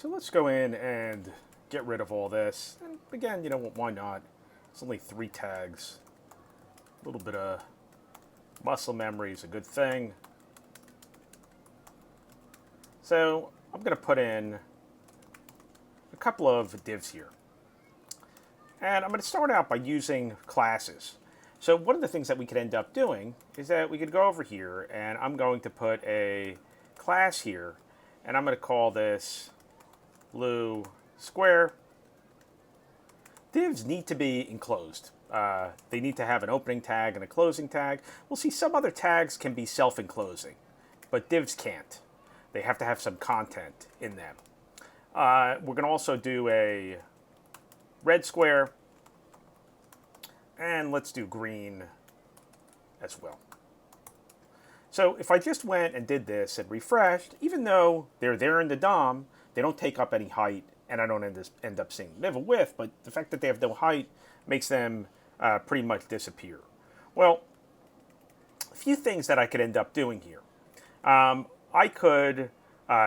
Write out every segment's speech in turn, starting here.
So let's go in and get rid of all this. And again, why not? It's only 3 tags. A little bit of muscle memory is a good thing. So I'm going to put in a couple of divs here. And I'm going to start out by using classes. So one of the things that we could end up doing is that we could go over here and I'm going to put a class here and I'm going to call this blue square. Divs need to be enclosed. They need to have an opening tag and a closing tag. We'll see some other tags can be self-enclosing, but divs can't. They have to have some content in them. We're going to also do a red square, and let's do green as well. So if I just went and did this and refreshed, even though they're there in the DOM, they don't take up any height, and I don't end up seeing them. They have a width, but the fact that they have no height makes them pretty much disappear. Well, a few things that I could end up doing here. I could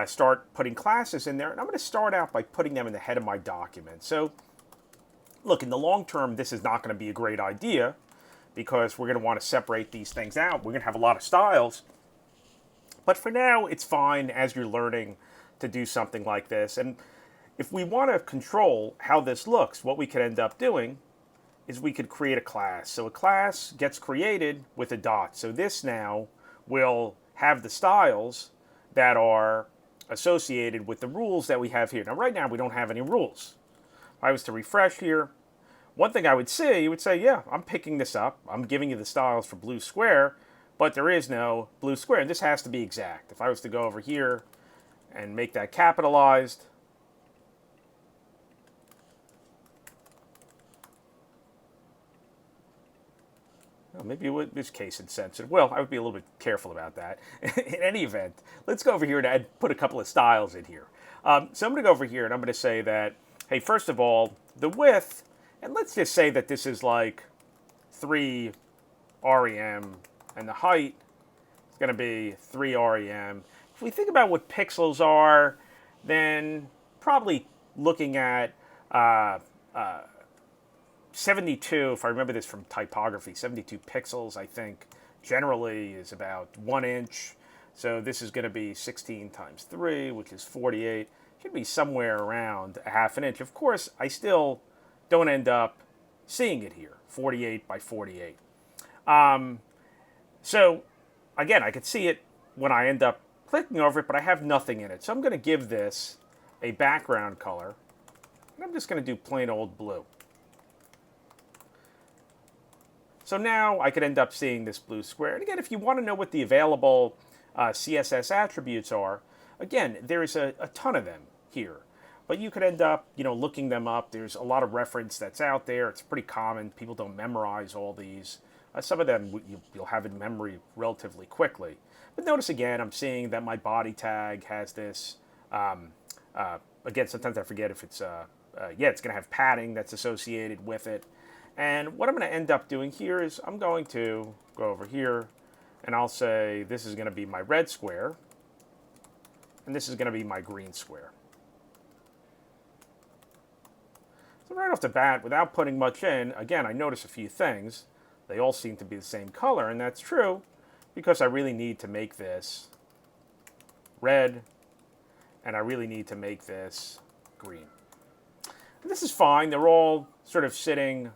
start putting classes in there, and I'm going to start out by putting them in the head of my document. So look, in the long term, this is not going to be a great idea because we're going to want to separate these things out. We're going to have a lot of styles. But for now, it's fine as you're learning to do something like this. And if we want to control how this looks, what we could end up doing is we could create a class. So a class gets created with a dot. So this now will have the styles that are associated with the rules that we have here. Now, right now, we don't have any rules. If I was to refresh here, one thing I would see, you would say, yeah, I'm picking this up. I'm giving you the styles for blue square, but there is no blue square. And this has to be exact. If I was to go over here and make that capitalized, well, maybe in this case it's censored. Well, I would be a little bit careful about that. In any event, let's go over here and put a couple of styles in here. So I'm going to go over here and I'm going to say that, hey, first of all, the width, and let's just say that this is like 3 REM, and the height is going to be 3 REM. If we think about what pixels are, then probably looking at 72, if I remember this from typography, 72 pixels, I think, generally is about 1 inch. So this is going to be 16 times 3, which is 48. Should be somewhere around a half an inch. Of course, I still don't end up seeing it here, 48 by 48. So again, I could see it when I end up clicking over it, but I have nothing in it. So I'm going to give this a background color, and I'm just going to do plain old blue. So now I could end up seeing this blue square. And again, if you want to know what the available CSS attributes are, again, there's a ton of them here. But you could end up, looking them up. There's a lot of reference that's out there. It's pretty common. People don't memorize all these. Some of them you'll have in memory relatively quickly. But notice again, I'm seeing that my body tag has this. Again, sometimes I forget if it's, it's going to have padding that's associated with it. And what I'm going to end up doing here is I'm going to go over here and I'll say this is going to be my red square and this is going to be my green square. So right off the bat, without putting much in, again, I notice a few things. They all seem to be the same color, and that's true because I really need to make this red and I really need to make this green. And this is fine. They're all sort of sitting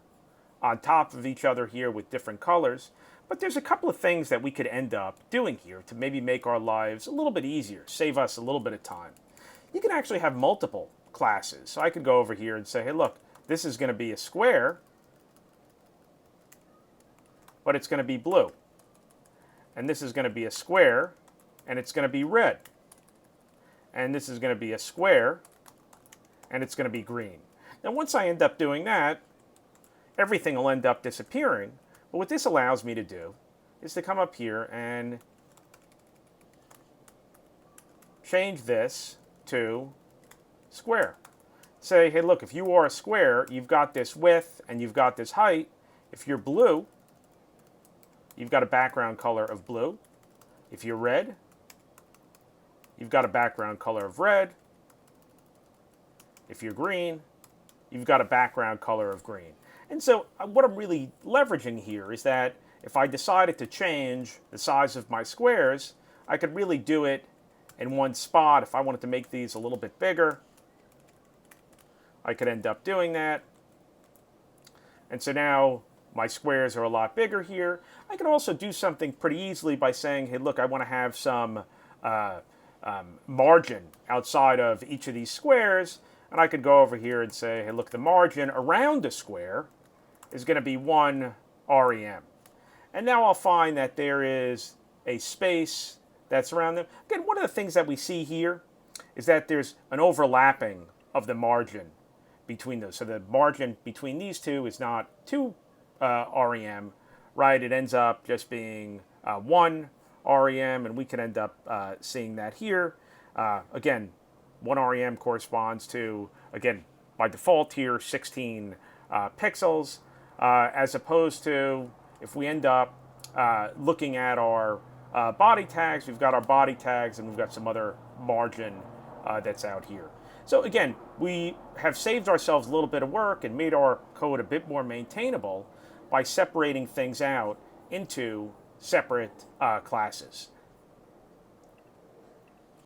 on top of each other here with different colors. But there's a couple of things that we could end up doing here to maybe make our lives a little bit easier, save us a little bit of time. You can actually have multiple classes. So I could go over here and say, hey, look, this is going to be a square, but it's going to be blue. And this is going to be a square, and it's going to be red. And this is going to be a square, and it's going to be green. Now, once I end up doing that, everything will end up disappearing. But what this allows me to do is to come up here and change this to square. Say, hey, look, if you are a square, you've got this width and you've got this height. If you're blue, you've got a background color of blue. If you're red, you've got a background color of red. If you're green, you've got a background color of green. And so what I'm really leveraging here is that if I decided to change the size of my squares, I could really do it in one spot. If I wanted to make these a little bit bigger, I could end up doing that. And so now my squares are a lot bigger here. I can also do something pretty easily by saying, hey, look, I want to have some margin outside of each of these squares. And I could go over here and say, hey, look, the margin around a square is going to be 1 rem. And now I'll find that there is a space that's around them. Again, one of the things that we see here is that there's an overlapping of the margin between those. So the margin between these two is not 2 rem, right? It ends up just being 1 rem, and we can end up seeing that here. Again, 1 rem corresponds to, again, by default here, 16 pixels, as opposed to if we end up looking at our body tags, we've got our body tags and we've got some other margin that's out here. So again, we have saved ourselves a little bit of work and made our code a bit more maintainable by separating things out into separate classes.